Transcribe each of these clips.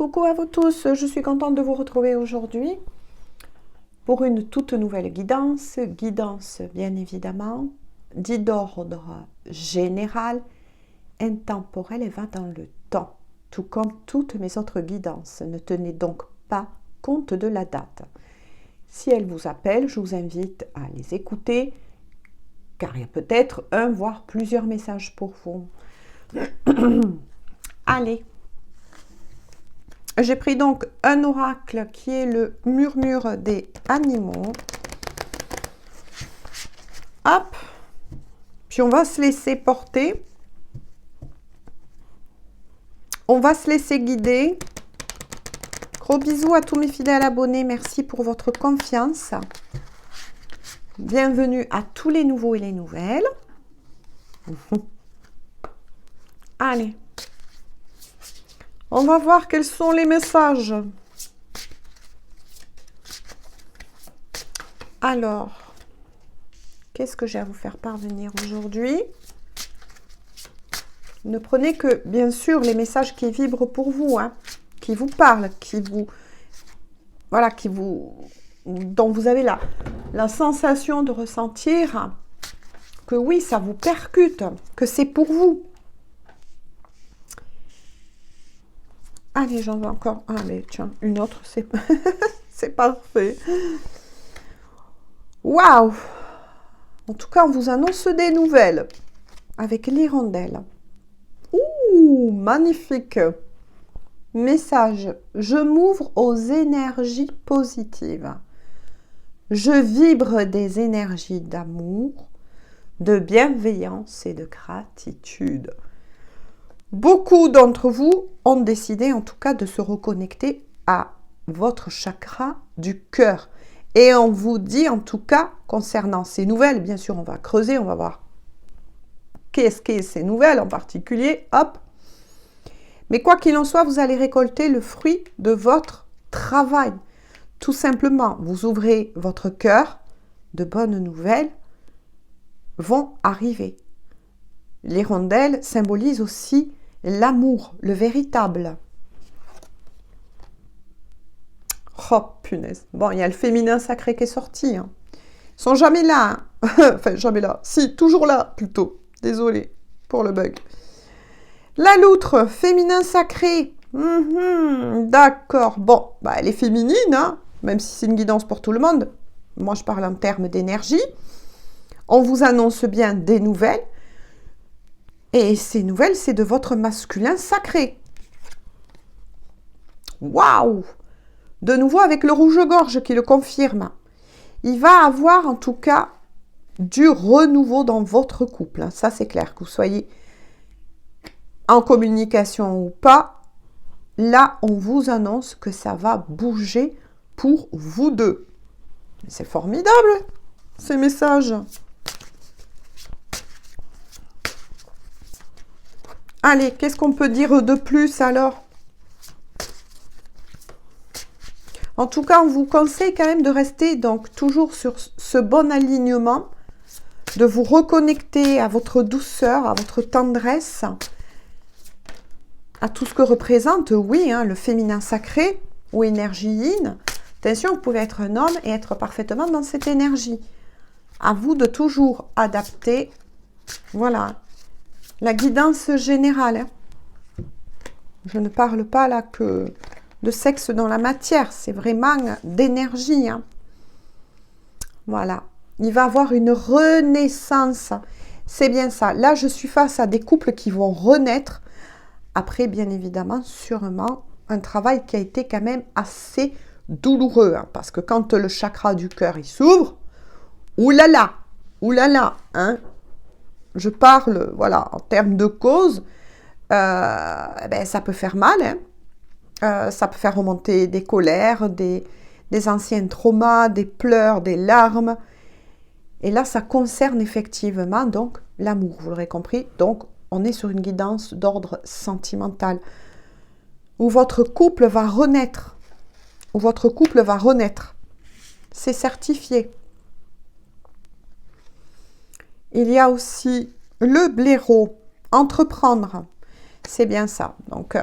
Coucou à vous tous, je suis contente de vous retrouver aujourd'hui pour une toute nouvelle guidance. Guidance, bien évidemment, dit d'ordre général, intemporel et va dans le temps, tout comme toutes mes autres guidances. Ne tenez donc pas compte de la date. Si elles vous appellent, je vous invite à les écouter, car il y a peut-être un, voire plusieurs messages pour vous. Allez. J'ai pris donc un oracle qui est le murmure des animaux. Hop. Puis on va se laisser porter. On va se laisser guider. Gros bisous à tous mes fidèles abonnés. Merci pour votre confiance. Bienvenue à tous les nouveaux et les nouvelles. Allez. On va voir quels sont les messages. Alors, qu'est-ce que j'ai à vous faire parvenir aujourd'hui? Ne prenez que, bien sûr, les messages qui vibrent pour vous, hein, qui vous parlent, qui vous... Voilà, dont vous avez la sensation de ressentir que oui, ça vous percute, que c'est pour vous. Allez, j'en veux encore. Allez, tiens, une autre, c'est c'est parfait. Waouh! En tout cas, on vous annonce des nouvelles avec l'hirondelle. Ouh, magnifique! Message. Je m'ouvre aux énergies positives. Je vibre des énergies d'amour, de bienveillance et de gratitude. Beaucoup d'entre vous ont décidé en tout cas de se reconnecter à votre chakra du cœur. Et on vous dit en tout cas, concernant ces nouvelles, bien sûr on va creuser, on va voir qu'est-ce qu'est ces nouvelles en particulier, hop. Mais quoi qu'il en soit, vous allez récolter le fruit de votre travail. Tout simplement, vous ouvrez votre cœur, de bonnes nouvelles vont arriver. L'hirondelle symbolise aussi l'amour, le véritable. Oh, punaise. Bon, il y a le féminin sacré qui est sorti. Hein. Ils sont jamais là. Hein. Enfin, jamais là. Si, toujours là, plutôt. Désolée pour le bug. La loutre, féminin sacré. D'accord. Bon, bah, elle est féminine, hein, même si c'est une guidance pour tout le monde. Moi, je parle en termes d'énergie. On vous annonce bien des nouvelles. Et ces nouvelles, c'est de votre masculin sacré. Waouh! De nouveau avec le rouge-gorge qui le confirme. Il va avoir en tout cas du renouveau dans votre couple. Ça, c'est clair. Que vous soyez en communication ou pas, là, on vous annonce que ça va bouger pour vous deux. C'est formidable, ces messages. Allez, qu'est-ce qu'on peut dire de plus alors? En tout cas, on vous conseille quand même de rester donc toujours sur ce bon alignement, de vous reconnecter à votre douceur, à votre tendresse, à tout ce que représente, oui, hein, le féminin sacré ou énergie yin. Attention, vous pouvez être un homme et être parfaitement dans cette énergie. À vous de toujours adapter, voilà, la guidance générale. Hein. Je ne parle pas là que de sexe dans la matière, c'est vraiment d'énergie. Hein. Voilà. Il va avoir une renaissance. C'est bien ça. Là, je suis face à des couples qui vont renaître. Après, bien évidemment, sûrement, un travail qui a été quand même assez douloureux. Hein, parce que quand le chakra du cœur, il s'ouvre, oulala, hein, je parle, voilà, en termes de cause, ben, ça peut faire mal, hein. Ça peut faire remonter des colères, des anciens traumas, des pleurs, des larmes. Et là, ça concerne effectivement donc l'amour, vous l'aurez compris. Donc, on est sur une guidance d'ordre sentimental. Où votre couple va renaître. C'est certifié. Il y a aussi le blaireau, entreprendre. C'est bien ça. Donc,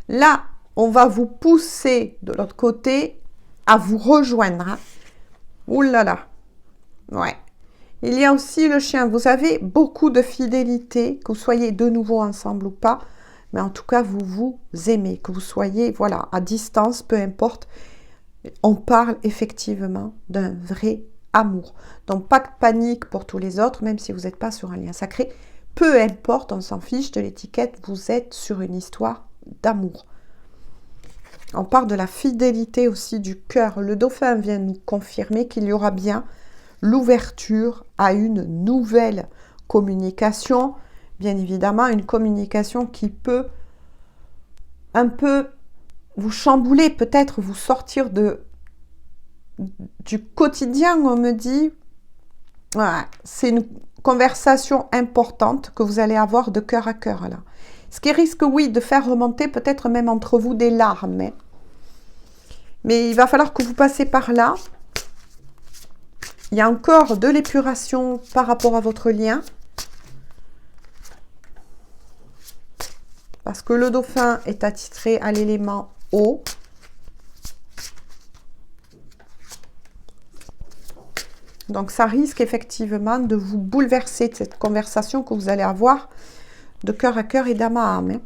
là, on va vous pousser de l'autre côté à vous rejoindre. Hein. Ouh là là. Ouais. Il y a aussi le chien. Vous avez beaucoup de fidélité, que vous soyez de nouveau ensemble ou pas. Mais en tout cas, vous vous aimez. Que vous soyez, voilà, à distance, peu importe. On parle effectivement d'un vrai amour. Donc, pas de panique pour tous les autres, même si vous n'êtes pas sur un lien sacré. Peu importe, on s'en fiche de l'étiquette. Vous êtes sur une histoire d'amour. On parle de la fidélité aussi du cœur. Le dauphin vient nous confirmer qu'il y aura bien l'ouverture à une nouvelle communication. Bien évidemment, une communication qui peut un peu vous chambouler, peut-être vous sortir du quotidien, on me dit. Voilà, c'est une conversation importante que vous allez avoir de cœur à cœur là. Ce qui risque, oui, de faire remonter peut-être même entre vous des larmes. Hein. Mais il va falloir que vous passez par là. Il y a encore de l'épuration par rapport à votre lien. Parce que le dauphin est attitré à l'élément eau. Donc, ça risque effectivement de vous bouleverser de cette conversation que vous allez avoir de cœur à cœur et d'âme à âme.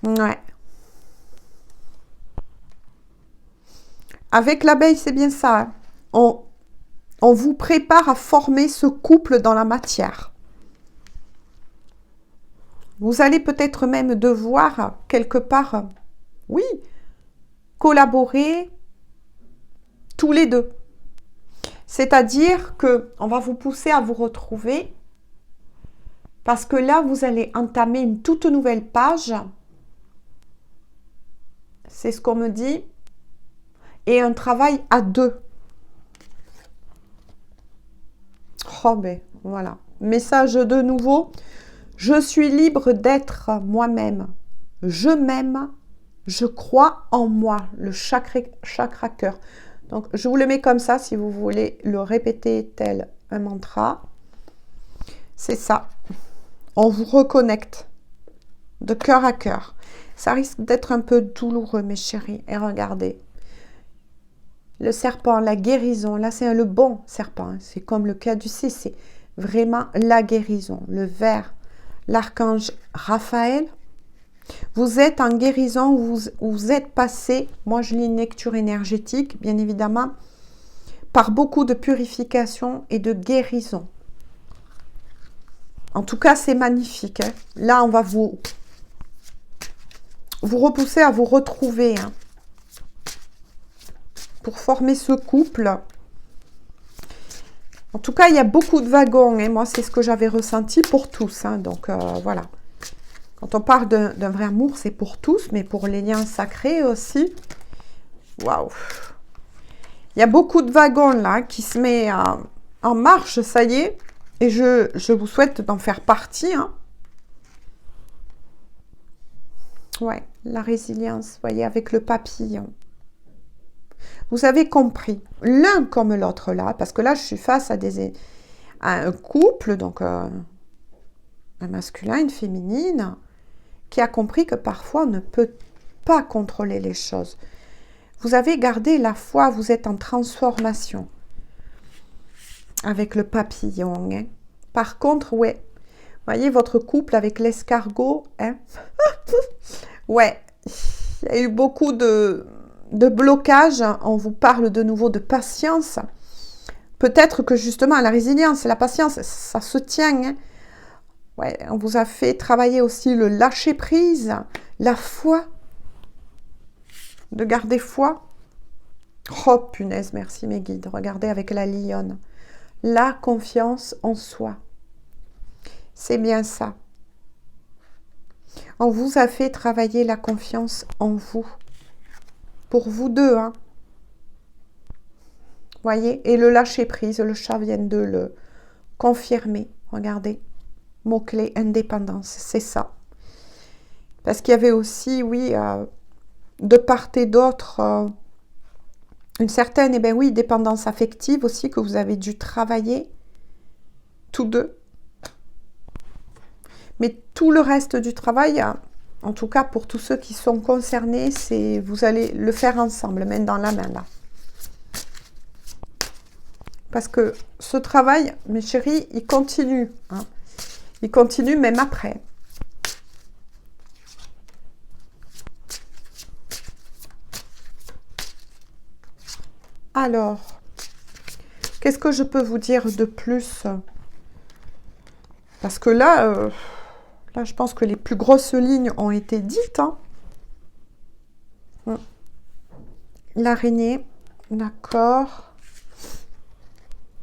Hein. Ouais. Avec l'abeille, c'est bien ça. Hein. On vous prépare à former ce couple dans la matière. Vous allez peut-être même devoir, quelque part, oui, collaborer tous les deux. C'est-à-dire qu'on va vous pousser à vous retrouver parce que là, vous allez entamer une toute nouvelle page. C'est ce qu'on me dit. Et un travail à deux. Oh ben, voilà. Message de nouveau. Je suis libre d'être moi-même. Je m'aime. Je crois en moi. Le chakra cœur. Donc, je vous le mets comme ça si vous voulez le répéter tel un mantra. C'est ça. On vous reconnecte de cœur à cœur. Ça risque d'être un peu douloureux, mes chéris. Et regardez. Le serpent, la guérison. Là, c'est le bon serpent. Hein. C'est comme le caducée. C'est vraiment la guérison. Le vert. L'archange Raphaël. Vous êtes en guérison, vous êtes passé, moi je lis une lecture énergétique, bien évidemment, par beaucoup de purification et de guérison. En tout cas, c'est magnifique. Hein. Là, on va vous repousser à vous retrouver hein, pour former ce couple. En tout cas, il y a beaucoup de wagons. Hein. Moi, c'est ce que j'avais ressenti pour tous. Hein. Donc, voilà. Quand on parle d'un vrai amour, c'est pour tous, mais pour les liens sacrés aussi. Waouh! Il y a beaucoup de wagons là qui se met en marche, ça y est. Et je vous souhaite d'en faire partie. Hein. Ouais, la résilience, voyez, avec le papillon. Vous avez compris, l'un comme l'autre là, parce que là, je suis face à un couple, donc un masculin, une féminine, qui a compris que parfois on ne peut pas contrôler les choses. Vous avez gardé la foi, vous êtes en transformation avec le papillon. Hein. Par contre, ouais, voyez votre couple avec l'escargot. Hein. Ouais, il y a eu beaucoup de blocages. On vous parle de nouveau de patience. Peut-être que justement la résilience et la patience, ça se tient. Hein. Ouais, on vous a fait travailler aussi le lâcher-prise, la foi, de garder foi. Oh, punaise, merci mes guides. Regardez avec la lionne. La confiance en soi. C'est bien ça. On vous a fait travailler la confiance en vous. Pour vous deux, hein. Voyez, et le lâcher-prise, le chat vient de le confirmer. Regardez. Mot-clé, indépendance, c'est ça. Parce qu'il y avait aussi, oui, de part et d'autre, une certaine, eh bien oui, dépendance affective aussi que vous avez dû travailler, tous deux. Mais tout le reste du travail En tout cas, pour tous ceux qui sont concernés, vous allez le faire ensemble, main dans la main, là. Parce que ce travail, mes chéris, il continue. Hein. Il continue même après. Alors, qu'est-ce que je peux vous dire de plus? Parce que là, là, je pense que les plus grosses lignes ont été dites. Hein. L'araignée, d'accord.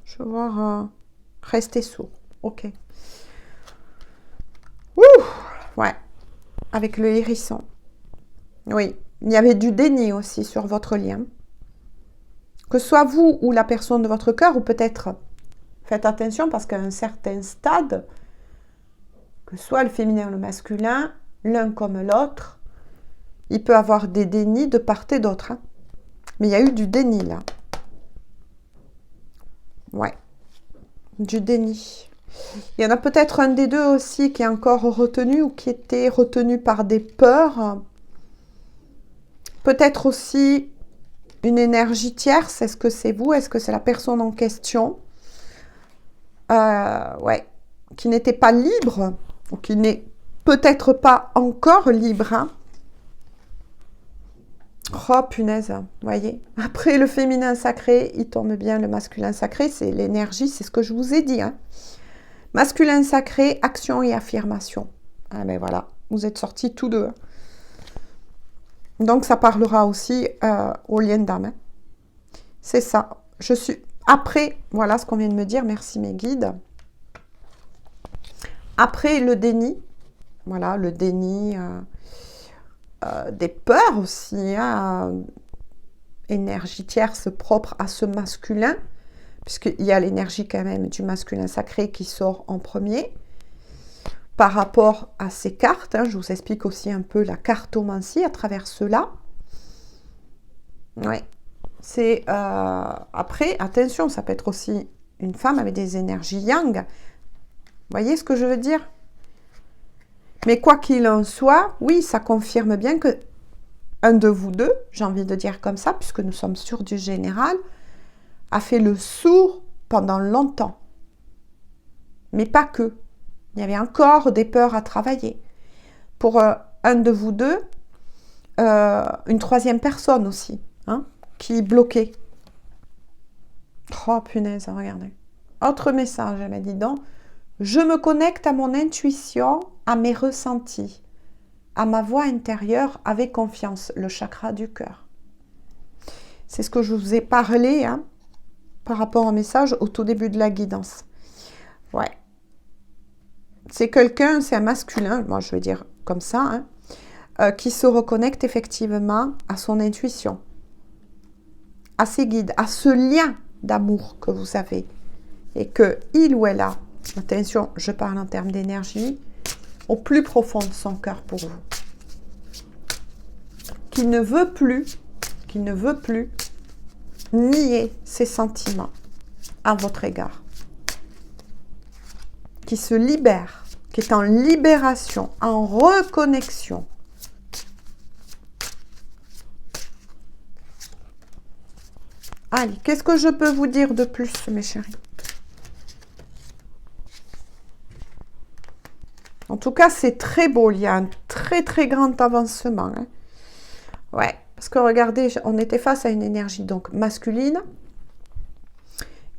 Je vais voir. Rester sourd. Ok. Ouh, ouais. Avec le hérisson. Oui. Il y avait du déni aussi sur votre lien. Que ce soit vous ou la personne de votre cœur, ou peut-être, faites attention parce qu'à un certain stade, que ce soit le féminin ou le masculin, l'un comme l'autre, il peut avoir des dénis de part et d'autre. Hein. Mais il y a eu du déni là. Ouais. Du déni. Il y en a peut-être un des deux aussi qui est encore retenu ou qui était retenu par des peurs. Peut-être aussi une énergie tierce. Est-ce que c'est vous? Est-ce que c'est la personne en question? Ouais. Qui n'était pas libre, ou qui n'est peut-être pas encore libre. Hein. Oh, punaise, voyez. Après le féminin sacré, il tombe bien le masculin sacré. C'est l'énergie, c'est ce que je vous ai dit. Hein. Masculin sacré, action et affirmation. Ah ben voilà, vous êtes sortis tous deux. Donc ça parlera aussi au lien d'âme. Hein. C'est ça. Je suis... Après, voilà ce qu'on vient de me dire. Merci mes guides. Après le déni. Voilà, le déni... des peurs aussi, hein, énergie tierce propre à ce masculin, puisqu'il y a l'énergie quand même du masculin sacré qui sort en premier. Par rapport à ces cartes, hein, je vous explique aussi un peu la cartomancie à travers cela. Ouais. C'est après, attention, ça peut être aussi une femme avec des énergies yang. Vous voyez ce que je veux dire? Mais quoi qu'il en soit, oui, ça confirme bien que un de vous deux, j'ai envie de dire comme ça, puisque nous sommes sur du général, a fait le sourd pendant longtemps. Mais pas que. Il y avait encore des peurs à travailler. Pour un de vous deux, une troisième personne aussi, hein, qui bloquait. Oh punaise, regardez. Autre message, elle m'a dit donc. Je me connecte à mon intuition, à mes ressentis, à ma voix intérieure avec confiance, le chakra du cœur. C'est ce que je vous ai parlé hein, par rapport au message au tout début de la guidance. Ouais. C'est quelqu'un, c'est un masculin, moi je vais dire comme ça, hein, qui se reconnecte effectivement à son intuition, à ses guides, à ce lien d'amour que vous avez et que il ou elle a. Attention, je parle en termes d'énergie, au plus profond de son cœur pour vous. Qui ne veut plus nier ses sentiments à votre égard. Qui se libère, qui est en libération, en reconnexion. Allez, qu'est-ce que je peux vous dire de plus, mes chéris? En tout cas, c'est très beau. Il y a un très, très grand avancement. Hein. Ouais, parce que regardez, on était face à une énergie donc masculine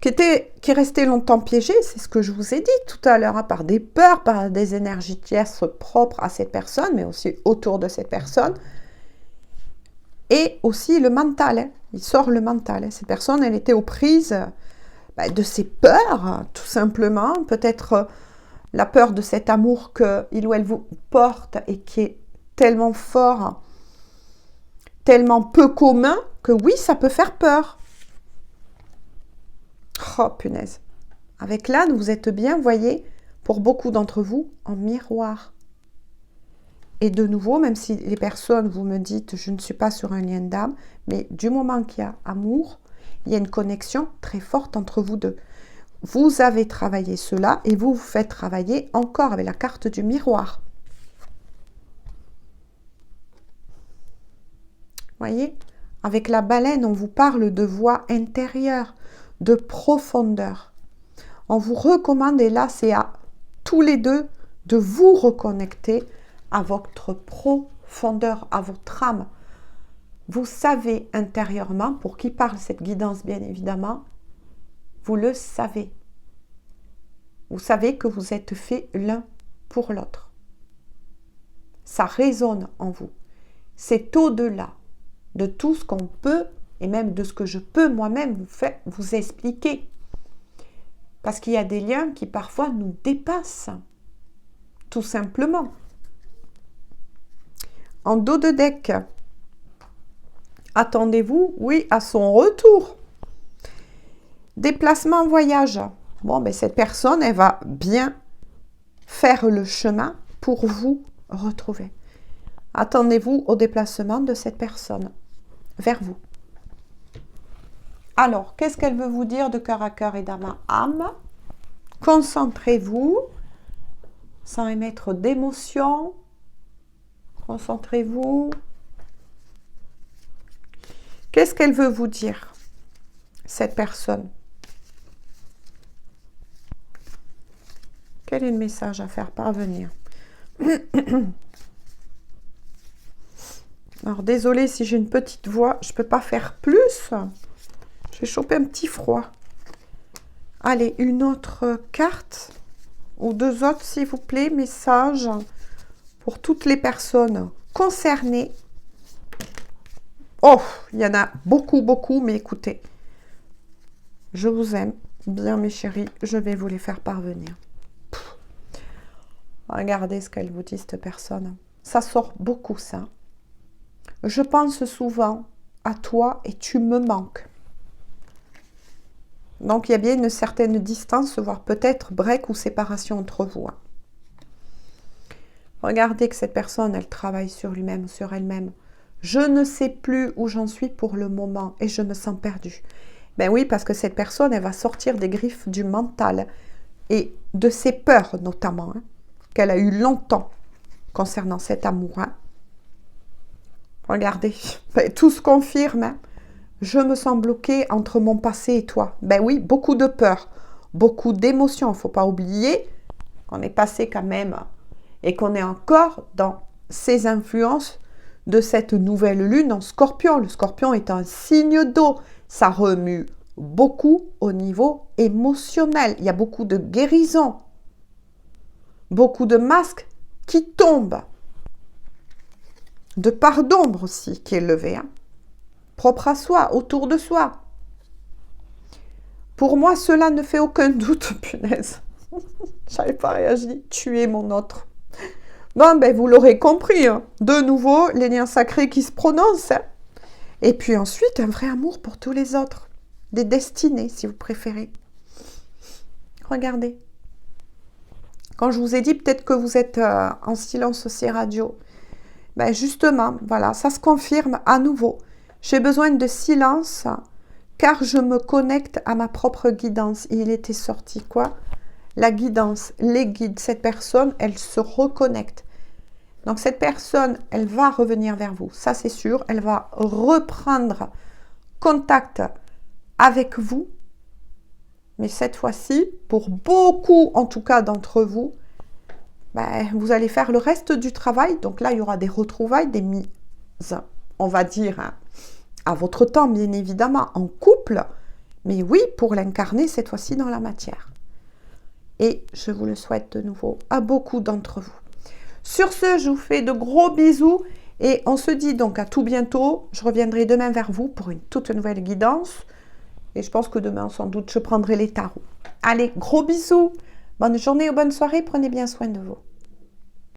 qui restait longtemps piégée. C'est ce que je vous ai dit tout à l'heure, hein, par des peurs, par des énergies tierces propres à cette personne, mais aussi autour de cette personne. Et aussi le mental. Hein. Il sort le mental. Hein. Cette personne, elle était aux prises de ses peurs, tout simplement. Peut-être... la peur de cet amour qu'il ou elle vous porte et qui est tellement fort, tellement peu commun, que oui, ça peut faire peur. Oh, punaise. Avec l'âne, vous êtes bien, vous voyez, pour beaucoup d'entre vous, en miroir. Et de nouveau, même si les personnes, vous me dites, je ne suis pas sur un lien d'âme, mais du moment qu'il y a amour, il y a une connexion très forte entre vous deux. Vous avez travaillé cela et vous vous faites travailler encore avec la carte du miroir. Voyez? Avec la baleine, on vous parle de voix intérieure, de profondeur. On vous recommande, et là, c'est à tous les deux, de vous reconnecter à votre profondeur, à votre âme. Vous savez intérieurement, pour qui parle cette guidance, bien évidemment, vous le savez. Vous savez que vous êtes faits l'un pour l'autre. Ça résonne en vous. C'est au-delà de tout ce qu'on peut, et même de ce que je peux moi-même vous expliquer. Parce qu'il y a des liens qui parfois nous dépassent, tout simplement. En dos de deck, attendez-vous, oui, à son retour. Déplacement en voyage. Bon, ben cette personne, elle va bien faire le chemin pour vous retrouver. Attendez-vous au déplacement de cette personne vers vous. Alors, qu'est-ce qu'elle veut vous dire de cœur à cœur et d'âme à âme? Concentrez-vous, sans émettre d'émotion. Concentrez-vous. Qu'est-ce qu'elle veut vous dire, cette personne? Quel est le message à faire parvenir? Alors, désolée si j'ai une petite voix, je ne peux pas faire plus. J'ai chopé un petit froid. Allez, une autre carte, ou deux autres, s'il vous plaît. Message pour toutes les personnes concernées. Oh, il y en a beaucoup, beaucoup, mais écoutez, je vous aime bien, mes chéris. Je vais vous les faire parvenir. Regardez ce qu'elle vous dit, cette personne. Ça sort beaucoup, ça. Je pense souvent à toi et tu me manques. Donc, il y a bien une certaine distance, voire peut-être break ou séparation entre vous. Regardez que cette personne, elle travaille sur lui-même, sur elle-même. Je ne sais plus où j'en suis pour le moment et je me sens perdue. Ben oui, parce que cette personne, elle va sortir des griffes du mental et de ses peurs notamment, qu'elle a eu longtemps concernant cet amour. Regardez, ben, tout se confirme. Je me sens bloquée entre mon passé et toi. Ben oui, beaucoup de peur, beaucoup d'émotions. Il ne faut pas oublier qu'on est passé quand même et qu'on est encore dans ces influences de cette nouvelle lune en Scorpion. Le Scorpion est un signe d'eau. Ça remue beaucoup au niveau émotionnel. Il y a beaucoup de guérison, beaucoup de masques qui tombent. De part d'ombre aussi qui est levée. Propre à soi, autour de soi. Pour moi, cela ne fait aucun doute, punaise. J'avais pas réagi. Tu es mon autre. Bon, ben, vous l'aurez compris. De nouveau, les liens sacrés qui se prononcent. Et puis ensuite, un vrai amour pour tous les autres. Des destinées, si vous préférez. Regardez. Quand je vous ai dit peut-être que vous êtes en silence aussi radio, ben justement, voilà, ça se confirme à nouveau. J'ai besoin de silence car je me connecte à ma propre guidance. Il était sorti quoi? La guidance, les guides. Cette personne, elle se reconnecte. Donc cette personne, elle va revenir vers vous. Ça, c'est sûr. Elle va reprendre contact avec vous. Mais cette fois-ci, pour beaucoup, en tout cas d'entre vous, ben, vous allez faire le reste du travail. Donc là, il y aura des retrouvailles, des mises, on va dire, à votre temps, bien évidemment, en couple. Mais oui, pour l'incarner cette fois-ci dans la matière. Et je vous le souhaite de nouveau à beaucoup d'entre vous. Sur ce, je vous fais de gros bisous. Et on se dit donc à tout bientôt. Je reviendrai demain vers vous pour une toute nouvelle guidance. Et je pense que demain, sans doute, je prendrai les tarots. Allez, gros bisous. Bonne journée ou bonne soirée. Prenez bien soin de vous.